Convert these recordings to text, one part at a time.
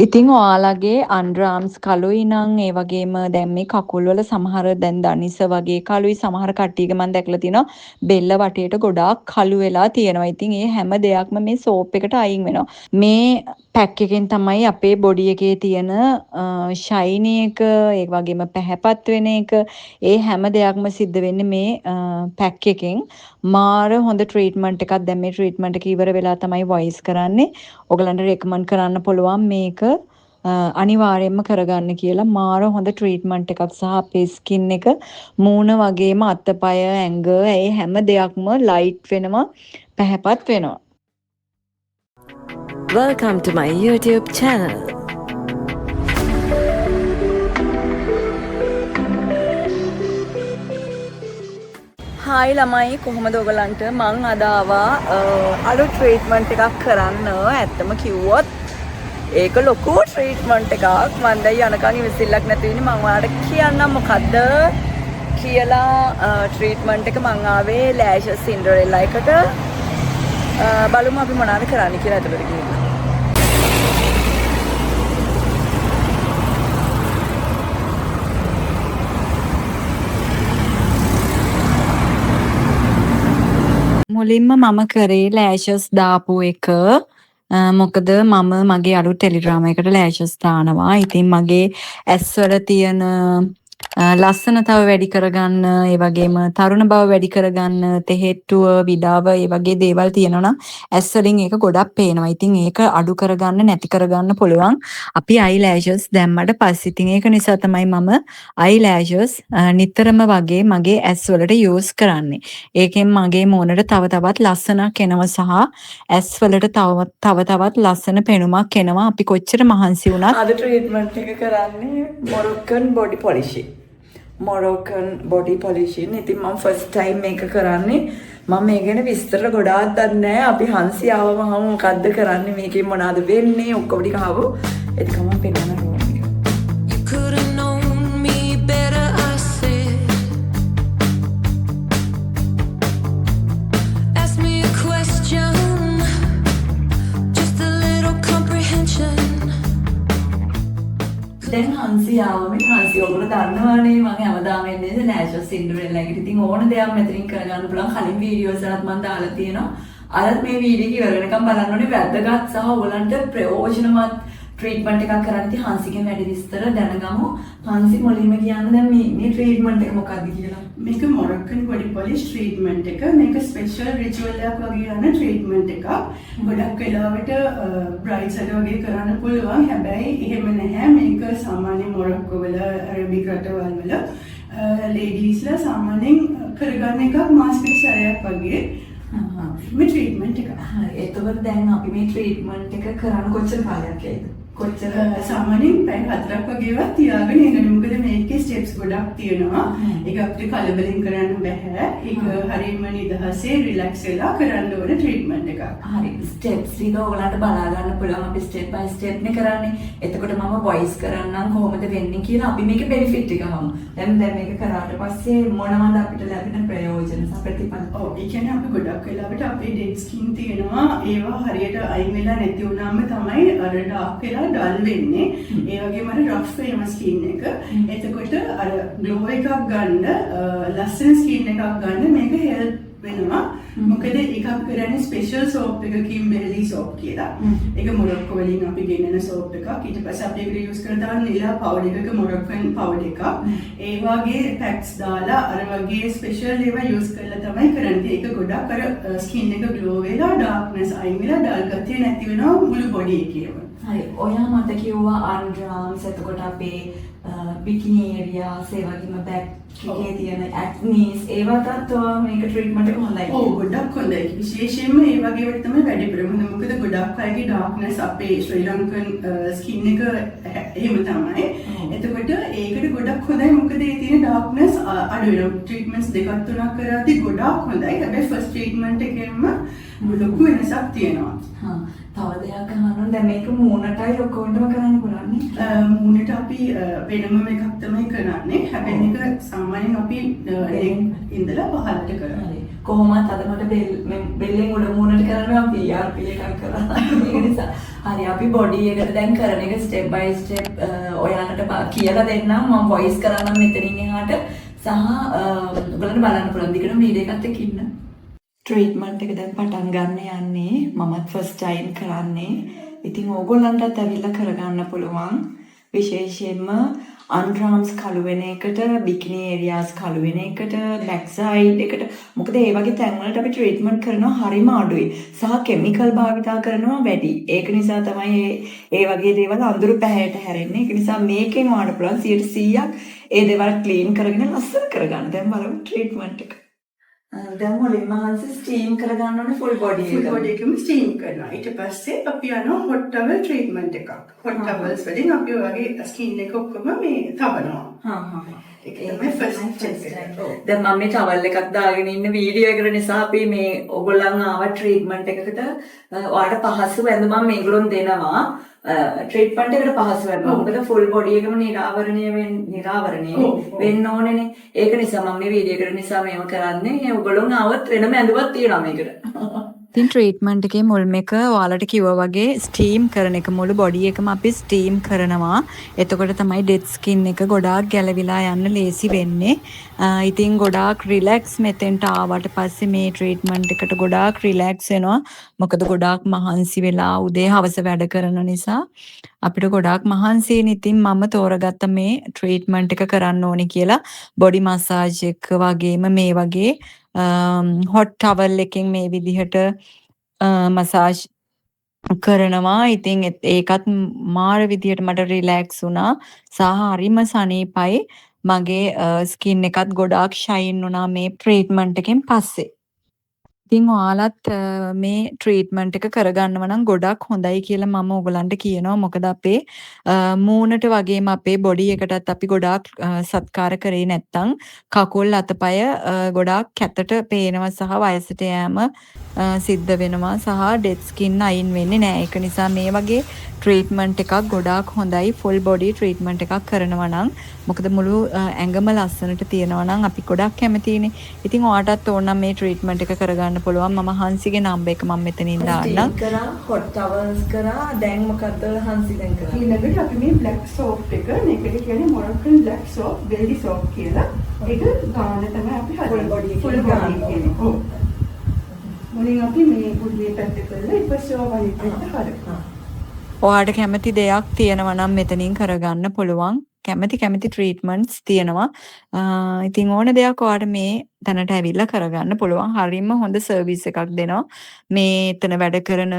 ඉතින් ඔයාලගේ අන්ඩ්‍රාම්ස් කළුයි නම් ඒ වගේම දැන් මේ කකුල්වල සමහර දැන් දනිස වගේ කළුයි සමහර කට්ටියගේ මම දැකලා තියෙනවා බෙල්ල වටේට ගොඩාක් කළු වෙලා තියෙනවා. ඉතින් ඒ හැම දෙයක්ම මේ සෝප් එකට අයින් වෙනවා. මේ පැක් එකෙන් තමයි අපේ බොඩි එකේ තියෙන ෂයිනි එක ඒ වගේම පැහැපත් වෙන එක ඒ හැම දෙයක්ම සිද්ධ වෙන්නේ මේ පැක් එකෙන්. මාර හොඳ ට්‍රීට්මන්ට් එකක්. දැන් මේ ට්‍රීට්මන්ට් එක ඉවර වෙලා තමයි වොයිස් කරන්නේ. ඔයගලන්ට රෙකමන්ඩ් කරන්න පුළුවන් මේක අනිවාර්යයෙන්ම කරගන්න කියලා. මාර හොඳ ට්‍රීට්මන්ට් එකක් සහ අපේ ස්කින් එක මූණ වගේම අතපය ඇඟ ඒ හැම දෙයක්ම ලයිට් වෙනවා පැහැපත් වෙනවා. Welcome to my YouTube channel. Hi ළමයි කොහොමද ඔයගලන්ට මං අද ආවා අලුත් ට්‍රීට්මන්ට් එකක් කරන්න. ඇත්තම කිව්වොත් ඒක ලොකු ට්‍රීට්මන්ට් එකක්. මම දැන් යනකම් ඉවසිල්ලක් නැති වෙන්නේ. මම ඔයාලට කියන්නම් මොකද්ද කියලා. ට්‍රීට්මන්ට් එක මං ආවේ ලෑෂස් සින්ඩරෙල්ලා එකට. බලමු අපි මොනවද කරන්න කියලා ඇතුළට ගිහින්. මුලින්ම මම කරේ ලෑෂස් දාපු එක. මොකද මම මගේ අලුත් ටෙලිග්‍රාම් එකට ලෑෂස් දානවා. ඉතින් මගේ ඇස්වල තියෙන ලස්සන තව වැඩි කරගන්න, ඒ වගේම තරුණ බව වැඩි කරගන්න, තෙහෙට්ටුව, විඩාව, ඒ වගේ දේවල් තියෙනවා නම් ඇස් වලින් ඒක ගොඩක් පේනවා. ඉතින් ඒක අඩු කරගන්න, නැති කරගන්න පුළුවන් අපි අයිලෑෂස් දැම්මට පස්සේ. ඉතින් ඒක නිසා තමයි මම අයිලෑෂස් නිතරම වගේ මගේ ඇස් වලට යූස් කරන්නේ. ඒකෙන් මගේ මූණට තව තවත් ලස්සනක් එනවා සහ ඇස් වලට තව තවත් ලස්සන පෙනුමක් එනවා. අපි කොච්චර මහන්සි වුණත් අද ට්‍රීට්මන්ට් එක කරන්නේ මොරොක්කන් බොඩි පොලිෂින්. මොරොකන් බොඩි පොලිෂින්. ඉතින් මම ෆස්ට් ටයිම් මේක කරන්නේ. මම මේ ගැන විස්තර ගොඩාක් දන්නේ නැහැ. අපි හන්සි ආවම මොකද්ද කරන්නේ, මේකෙන් මොනවද වෙන්නේ ඔක්කොම ටික ආවෝ. ඒක මම පෙන්නන්න ඕනේ. දැන් හන්සි ආවම හන්සි ඔයගොල්ලෝ දන්නවනේ මම හැමදාම එන්නේ ලෑෂස් සින්ඩරෙල්ලා එකට. ඉතින් ඕන දෙයක් මෙතනින් කරගන්න පුළුවන්. කලින් වීඩියෝස් වලත් මම දාලා තියෙනවා. අරත් මේ වීඩියෝ එක ඉවර වෙනකම් බලන්න ඕනේ. වැදගත් සහ ඔයගලන්ට ප්‍රයෝජනවත් ට්‍රීට්මන්ට් එකක් කරන්න. ඉතින් හන්සිගෙන් වැඩි විස්තර දැනගමු. හන්සි මුලින්ම කියන්න දැන් මේ ට්‍රීට්මන්ට් එක මොකක්ද කියලා. මේක මොරොක්කන් බොඩි පොලිෂ් ට්‍රීට්මන්ට් එක. මේක ස්පෙෂල් රිචුවල් එකක් වගේ යන ට්‍රීට්මන්ට් එකක්. ගොඩක් වෙලාවට බ්‍රයිඩ්ස් වගේ කරන්න පුළුවන්. හැබැයි එහෙම නැහැ. මේක සාමාන්‍ය මොරොක්කෝ වල අරබික් රටවල් වල ලේඩීස්ලා සාමාන්‍යයෙන් කරගන්න එකක් මාසික සැරයක් වගේ. මේ ට්‍රීට්මන්ට් එක. හරි. එතකොට දැන් අපි මේ ට්‍රීට්මන්ට් එක කරන්න කොච්චර කාලයක් යයිද? කොච්චර සාමාන්‍යයෙන් පැය 4ක් වගේවත් තියාගෙන ඉන්න. මොකද මේකේ ස්ටෙප්ස් ගොඩක් තියෙනවා. ඒක අපිට කලබලින් කරන්න බෑ. ඒක හරියම නිදහසේ රිලැක්ස් වෙලා කරන්න ඕන ට්‍රීට්මන්ට් එකක්. හරි. ස්ටෙප්ස් ටික ඔයගලන්ට බලා ගන්න පුළුවන්. අපි ස්ටෙප් බයි ස්ටෙප් නේ කරන්නේ. එතකොට මම වොයිස් කරන්නම් කොහොමද වෙන්නේ කියලා අපි මේකේ බෙනිෆිට් ටික මම. දැන් මේක කරාට පස්සේ මොනවද අපිට ලැබෙන ප්‍රයෝජන සහ ප්‍රතිඵල? ඔව්. ඒ කියන්නේ අපි ගොඩක් වෙලාවට අපේ ඩෙඩ් ස්කින් තියෙනවා. ඒවා හරියට අයින් වෙලා නැති වුණාම තමයි අර ඩාර්ක් වෙලා ඩල් වෙන්නේ. ඒ වගේම අර රෆ් වෙනම ස්කින් එක. එතකොට අර ග්ලෝ එකක් ගන්න, ලස්සන ස්කින් එකක් ගන්න මේක හෙල්ප් වෙනවා. මොකද ඒක අපි කරන්නේ ස්පෙෂල් සෝප් එක, කිම්බෙරලි සෝප් කියලා. ඒක මොරොක්කෝ වලින් අපි ගෙන්නන සෝප් එකක්. ඊට පස්සේ අපි ඒක යූස් කරන දාන නිලා පවුඩර් එක, මොරොක්කන් පවුඩර් එකක්. ඒ වගේ පැක්ස් දාලා අර වගේ ස්පෙෂල් ඒවා යූස් කරලා තමයි කරන්නේ. ඒක ගොඩක් අර ස්කින් එක ග්ලෝ වෙලා, ඩාර්ක්නස් අයින් වෙලා, ඩල් ගතිය නැති වෙනවා මුළු බොඩි එකේම. හරි. ඔයා මට කිව්වා අන්ඩ්‍රාම්ස්, එතකොට අපේ බිකිනි ඒරියාස්, ඒ වගේම බැක් එකේ තියෙන ඇක්නීස්, ඒවටත් මේක ට්‍රීට්මන්ට් එක හොඳයි. ඔව් ගොඩක් හොඳයි. විශේෂයෙන්ම ඒ වගේ වට තමයි වැඩිපුරම හොඳ. මොකද ගොඩක් අයගේ ඩාර්ක්නස් අපේ ශ්‍රී ලංකන් ස්කින් එක එහෙම තමයි. එතකොට ඒකට ගොඩක් හොඳයි. මොකද ඒ තියෙන ඩාර්ක්නස් අඩු වෙනවා. ට්‍රීට්මන්ට්ස් දෙකක් තුනක් කරාදී ගොඩක් හොඳයි. හැබැයි ෆස්ට් ට්‍රීට්මන්ට් එකෙන්ම ලොකු වෙනසක් තියෙනවා. තව දෙයක් අහන්න. දැන් මේක මූණටයි ඔක්කොටම කරන්න පුළුවන් නේ? මූණට අපි වෙනම එකක් තමයි කරන්නේ. හැබැයි මේක සාමාන්‍යයෙන් අපි ඉඳලා පහළට කරන්නේ. කොහොමත් අද මට බෙල්ලෙන් උඩ මූණට කරනවා PRP එකක් කරා. ඒක නිසා හරි අපි බොඩි එකට දැන් කරන එක ස්ටෙප් බයි ස්ටෙප් ඔයාලට කියලා දෙන්නම්. මම වොයිස් කරන්නම් මෙතනින් එහාට සහ ඔයගලන්ට බලන්න පුළුවන් දිගටම වීඩියෝ එකත් එක්ක ඉන්න. ට්‍රීට්මන්ට් එක දැන් පටන් ගන්න යන්නේ. මමත් ෆස්ට් ටයිම් කරන්නේ. ඉතින් ඕගොල්ලන්ටත් ඇවිල්ලා කරගන්න පුළුවන්. විශේෂයෙන්ම අන්ඩ්‍රාම්ස් කළු වෙන එකට, බිකිනි ඒරියාස් කළු වෙන එකට, බැක් සයිඩ් එකට. මොකද ඒ වගේ තැන්වලට අපි ට්‍රීට්මන්ට් කරනවා හරිම අඩුයි. සහ කෙමිකල් භාවිතා කරනවා වැඩි. ඒක නිසා තමයි ඒ වගේ දේවල් අඳුරු පැහැයට හැරෙන්නේ. ඒක නිසා මේකෙන් වඩා පුළුවන් 100%ක් ඒ දේවල් ක්ලීන් කරගෙන ලස්සන කරගන්න. දැන් බලමු ට්‍රීට්මන්ට් එක. දැන් මුලින්ම හන්සි ස්ටීම් කරගන්න ඕනේ ෆුල් බොඩි එක. ෆුල් බොඩි එකම ස්ටීම් කරනවා. ඊට පස්සේ අපි යනවා හොට් ටවල් ට්‍රීට්මන්ට් එකක්. හොට් ටවල්ස් වලින් අපි ඔයගේ ස්කින් එක ඔක්කොම මේ තවනවා. ඒක තමයි ෆස්ට් ස්ටෙප්. දැන් මම මේ ටවල් එකක් දාගෙන ඉන්න වීඩියෝ එකට නිසා අපි මේ ඔයගොල්ලන් ආව ට්‍රීට්මන්ට් එකකට ඔයාලට පහසු වැඳුමක් මේගොල්ලොන් දෙනවා. ට්‍රීට්මන්ට් එකට පහසු වෙනවා. මොකද ෆුල් බොඩි එකම නිරාවරණය වෙන්න ඕනේනේ. ඒක නිසා මම මේ වීඩියෝ එකට නිසා මේව කරන්නේ. ඔයගොල්ලෝ ආවත් වෙනම ඇඳුමක් තියෙනවා මේකට. ඉතින් ට්‍රීට්මන්ට් එකේ මුල්ම එක ඔයාලට කිව්වා වගේ ස්ටීම් කරන එක මුළු බොඩි එකම අපි ස්ටීම් කරනවා. එතකොට තමයි ඩෙඩ් ස්කින් එක ගොඩාක් ගැලවිලා යන්න ලේසි වෙන්නේ. ඉතින් ගොඩාක් රිලැක්ස් මෙතෙන්ට ආවට පස්සේ මේ ට්‍රීට්මන්ට් එකට ගොඩාක් රිලැක්ස් වෙනවා. මොකද ගොඩාක් මහන්සි වෙලා උදේ හවස වැඩ කරන නිසා අපිට ගොඩාක් මහන්සියෙන් ඉතින් මම තෝරගත්ත මේ ට්‍රීට්මන්ට් එක කරන්න ඕනේ කියලා. බොඩි මසාජ් එක වගේම මේ වගේ හොට් ටවල් එකෙන් මේ විදිහට මසාජ් කරනවා. ඉතින් ඒකත් මාර විදිහට මට රිලැක්ස් වුණා. සහ හරිම සනීපයි. මගේ ස්කින් එකත් ගොඩාක් ෂයින් වුණා මේ ට්‍රීට්මන්ට් එකෙන් පස්සේ. ඉතින් ඔයාලත් මේ ට්‍රීට්මන්ට් එක කරගන්නව නම් ගොඩක් හොඳයි කියලා මම ඔයගලන්ට කියනවා. මොකද අපේ මූණට වගේම අපේ බොඩි එකටත් අපි ගොඩාක් සත්කාර කරේ නැත්තම් කකුල් අතපය ගොඩාක් කැතට පේනවා සහ වයසට යෑම සිද්ධ වෙනවා සහ ඩෙඩ් ස්කින් අයින් වෙන්නේ නැහැ. ඒක නිසා මේ වගේ ට්‍රීට්මන්ට් එකක් ගොඩාක් හොඳයි. ෆුල් බොඩි ට්‍රීට්මන්ට් එකක් කරනවා නම්. මොකද මුළු ඇඟම ලස්සනට තියෙනවා නම් අපි ගොඩක් කැමතියිනේ. ඉතින් ඔයාටත් ඕන නම් මේ ට්‍රීට්මන්ට් එක කරගන්න පුළුවන්. මම හන්සිගේ නම්බර් එක මම මෙතනින් දාන්නම්. කරා හොට් ටවල්ස් කරා. දැන් මොකද හන්සි දැන් කරා? ඊළඟට අපි මේ බ්ලැක් සෝප් එක මේකට කියන්නේ මොරොක්කන් බ්ලැක් සෝප්, බෙල්ලි සෝප් කියලා. ඒක ගාන තමයි අපි හදන්නේ. ෆුල් බොඩි කියන්නේ. ඔව්. මුලින් අපි මේ උඩේ පැත්ත කරලා ඊපස්සේ වලින් පැත්ත හරනවා. ඔයාට කැමති දෙයක් තියෙනවා නම් මෙතනින් කරගන්න පුළුවන්. කැමති ට්‍රීට්මන්ට්ස් තියෙනවා. ඉතින් ඕන දෙයක් ඔයාට මේ තැනට ඇවිල්ලා කරගන්න පුළුවන්. හරියම හොඳ සර්විස් එකක් දෙනවා. මේ එතන වැඩ කරන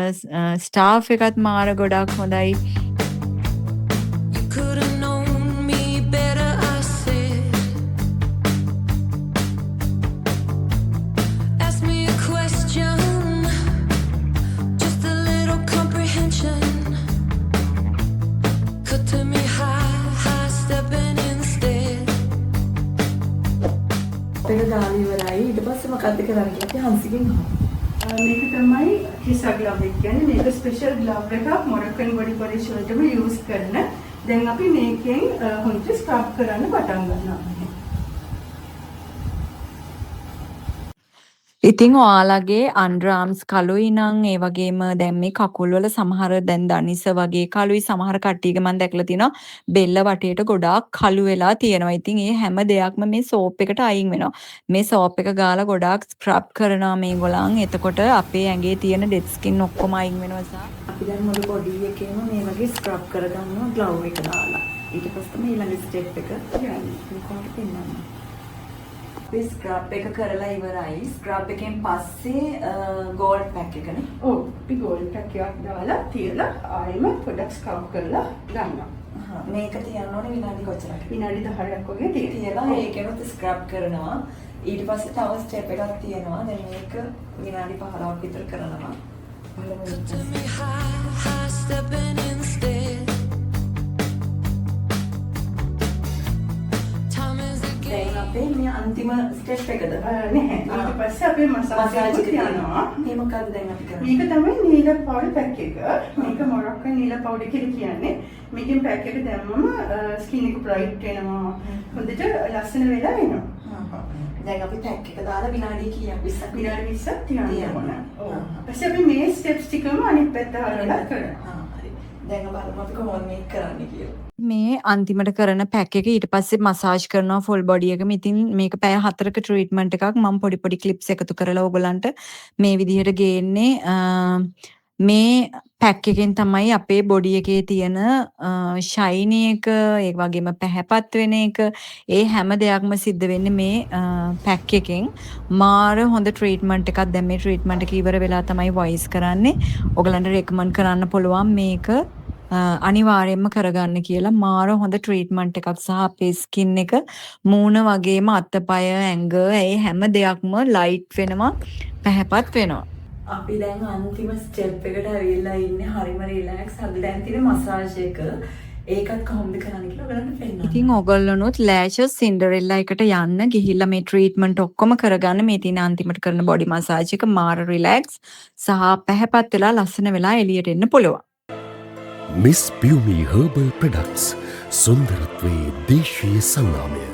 ස්ටාෆ් එකත් මාර ගොඩක් හොඳයි. ඒක දාලා ඉවරයි. ඊට පස්සේ මොකක්ද කරන්නේ කියලා අපි හන්සිගෙන් අහමු. මේක තමයි හිසා ග්ලව් එක කියන්නේ. මේක ස්පෙෂල් ග්ලව් එකක් මොරොක්කන් බොඩි පොලිෂ් වලටම යූස් කරන. දැන් අපි මේකෙන් හොඳට ස්ක්‍රබ් කරන්න පටන් ගන්නවා. ඉතින් ඔයාලගේ අන්ඩර්ආම්ස් කළුයි නම් ඒ වගේම දැන් මේ කකුල් වල සමහර දැන් දනිස වගේ කළුයි සමහර කට්ටියක මම දැකලා තියෙනවා බෙල්ල වටේට ගොඩාක් කළු වෙලා තියෙනවා. ඉතින් ඒ හැම දෙයක්ම මේ සෝප් එකට අයින් වෙනවා. මේ සෝප් එක ගාලා ගොඩාක් ස්ක්‍රබ් කරනවා මේගොල්ලන්. එතකොට අපේ ඇඟේ තියෙන ඩෙඩ් ස්කින් ඔක්කොම අයින් වෙනවා සහ අපි දැන් මුළු බොඩි එකේම මේ වගේ ස්ක්‍රබ් කරගන්නවා ග්ලව් එක දාලා. ඊට පස්සේ තමයි ඊළඟ ස්ටෙප් එක යන්නේ. මේකට පෙන්නන්න. අපි ස්ක්‍රබ් එක කරලා ඉවරයි. ස්ක්‍රබ් එකෙන් පස්සේ ගෝල්ඩ් පැක් එකනේ. ඔව් අපි ගෝල්ඩ් පැක් එකක් දාලා තියලා ආයෙම පොඩ්ඩක් ස්ක්‍රබ් කරලා ගන්නවා. මේක තියන්න ඕනේ විනාඩි කොච්චරද? විනාඩි 10ක් වගේ තියලා ඒකෙනුත් ස්ක්‍රබ් කරනවා. ඊට පස්සේ තව ස්ටෙප් එකක් තියෙනවා. දැන් මේක විනාඩි 15ක් විතර කරනවා. දැන් අපේ මේ අන්තිම ස්ටෙප් එකද? නැහැ. ඊට පස්සේ අපි මසාජ් එක තියනවා. මේ මොකද්ද දැන් අපි කරන්නේ? මේක තමයි නීල පවුඩර් පැක් එක. මේක මොරොක්කන් නීල පවුඩර් කියලා කියන්නේ. මේකෙන් පැක් එක දැම්මම ස්කින් එක බ්‍රයිට් වෙනවා. හොඳට ලස්සන වෙලා එනවා. දැන් අපි පැක් එක දාලා විනාඩි කීයක් 20ක් විනාඩි 20ක් තියන්න ඕන. ඔව්. ඊපස්සේ අපි මේ ස්ටෙප්ස් ටිකම අනිත් පැත්ත හරවලා කරනවා. හරි. දැන් බලමු අපි කොහොමද මේක කරන්නේ කියලා. මේ අන්තිමට කරන පැක් එක ඊට පස්සේ මසාජ් කරනවා ෆුල් බොඩි එකම. ඉතින් මේක පැය 4ක ට්‍රීට්මන්ට් එකක්. මම පොඩි පොඩි ක්ලිප්ස් එකතු කරලා ඔයගලන්ට මේ විදිහට ගේන්නේ. මේ පැක් එකෙන් තමයි අපේ බොඩි එකේ තියෙන ෂයිනි එක, ඒ වගේම පැහැපත් වෙන එක, ඒ හැම දෙයක්ම සිද්ධ වෙන්නේ මේ පැක් එකෙන්. මාර හොඳ ට්‍රීට්මන්ට් එකක්. දැන් මේ ට්‍රීට්මන්ට් එක ඉවර වෙලා තමයි වොයිස් කරන්නේ. ඔයගලන්ට රෙකමන්ඩ් කරන්න පුළුවන් මේක අනිවාර්යයෙන්ම කරගන්න කියලා. මාර හොඳ ට්‍රීට්මන්ට් එකක් සහ අපේ ස්කින් එක මූණ වගේම අතපය ඇඟ ඒ හැම දෙයක්ම ලයිට් වෙනවා, පැහැපත් වෙනවා. අපි දැන් අන්තිම ස්ටෙප් එකට ඇවිල්ලා ඉන්නේ. හරිම රිලැක්ස්. අපි දැන් තියෙන මසාජ් එක ඒකත් කොහොමද කරන්න කියලා ඔයගලන්ට පෙන්නන්න. ඉතින් ඔයගොල්ලොනුත් ලෑෂස් සින්ඩරෙල්ලා එකට යන්න ගිහිල්ලා මේ ට්‍රීට්මන්ට් ඔක්කොම කරගන්න. මේ තියෙන අන්තිමට කරන බොඩි මසාජ් එක මාර රිලැක්ස් සහ පැහැපත් වෙලා ලස්සන වෙලා එළියට එන්න පුළුවන්. මිස් පියුමි හර්බල් ප්‍රොඩක්ට්ස් සුන්දරත්වයේ දේශීය සංනාමය.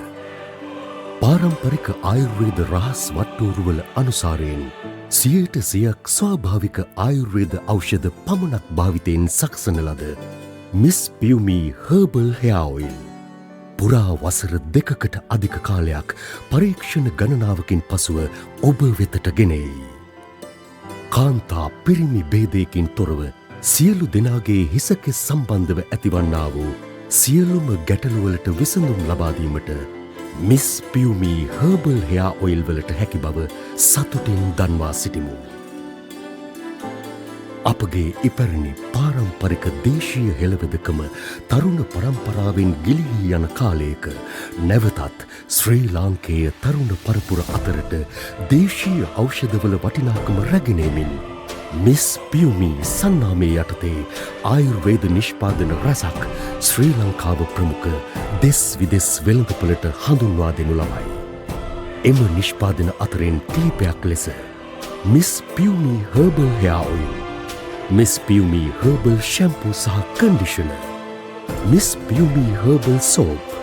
පාරම්පරික ආයුර්වේද රහස් වට්ටෝරුවල අනුසාරයෙන් 100% ස්වාභාවික ආයුර්වේද ඖෂධ පමණක් භාවිතයෙන් සකසන ලද miss Piyumi herbal hair oil පුරා වසර 2කට අධික කාලයක් පරීක්ෂණ ගණනාවකින් පසුව ඔබ වෙතට ගෙනෙයි. කාන්තා පිරිමි භේදයකින් තොරව සියලු දෙනාගේ හිසකෙස් සම්බන්ධව ඇතිවන්නා වූ සියලුම ගැටලුවලට විසඳුම් ලබා දීමට miss Piyumi herbal hair oil වලට හැකි බව සතුටින් දන්වා සිටිමු. අපගේ ඉපැරණි පාරම්පරික දේශීය හෙළවෙදකම තරුණ පරම්පරාවෙන් ගිලිහී යන කාලයක නැවතත් ශ්‍රී ලාංකේය තරුණ පරපුර අතරට දේශීය ඖෂධවල වටිනාකම රැගෙන එමින් මිස් පියුමි සන්නාමයේ යටතේ ආයුර්වේද නිෂ්පාදන රැසක් ශ්‍රී ලංකාව ප්‍රමුඛ දෙස් විදෙස් වෙළඳපොළට හඳුන්වා දෙනු ලබයි. එම නිෂ්පාදන අතරින් කිහිපයක් ලෙස Miss Piyumi herbal hair oil, Miss Piyumi herbal shampoo සහ conditioner, Miss Piyumi herbal soap,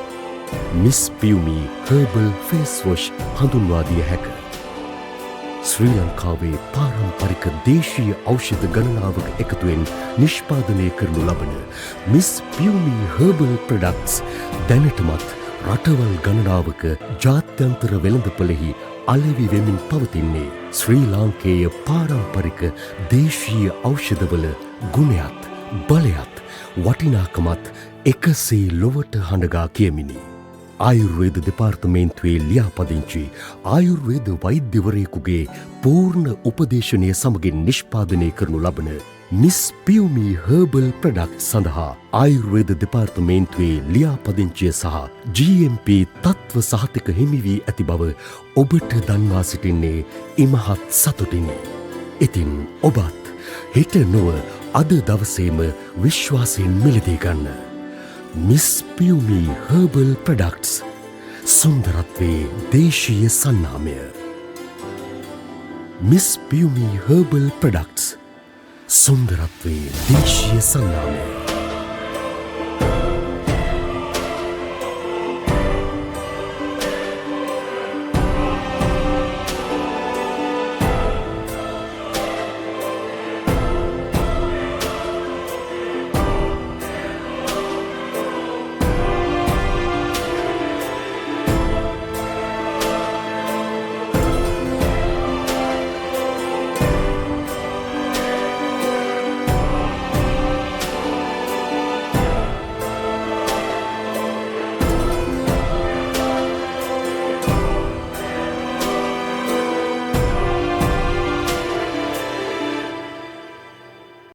Miss Piyumi herbal face wash හඳුන්වා දිය හැකිය. ශ්‍රී ලංකාවේ පාරම්පරික දේශීය ඖෂධ ගණනාවක එකතුවෙන් නිෂ්පාදනය කරනු ලබන මිස් පියුමි හර්බල් ප්‍රොඩක්ට්ස් දැනටමත් රටවල් ගණනාවක ජාත්‍යන්තර වෙළඳපොළෙහි අලෙවි වෙමින් පවතින්නේ ශ්‍රී ලාංකේය පාරම්පරික දේශීය ඖෂධවල ගුණයත් බලයත් වටිනාකමත් එකසේ ලොවට හඬගා කියමිනි. ආයුර්වේද දෙපාර්තමේන්තුවේ ලියාපදිංචි ආයුර්වේද වෛද්‍යවරයෙකුගේ පූර්ණ උපදේශනය සමගින් නිෂ්පාදනය කරනු ලබන මිස් පියුමි හර්බල් ප්‍රොඩක්ට් සඳහා ආයුර්වේද දෙපාර්තමේන්තුවේ ලියාපදිංචිය සහ GMP තත්ත්ව සහතික හිමි වී ඇති බව ඔබට දන්වා සිටින්නේ ඉමහත් සතුටිනි. ඉතින් ඔබත් හෙට නොව අද දවසේම විශ්වාසයෙන් මිලදී ගන්න. මිස් පියුමි හර්බල් ප්‍රොඩක්ට්ස් සුන්දරත්වයේ දේශීය සන්නාමය. මිස් පියුමි හර්බල් ප්‍රොඩක්ට්ස් සුන්දරත්වයේ දේශීය සන්නාමය.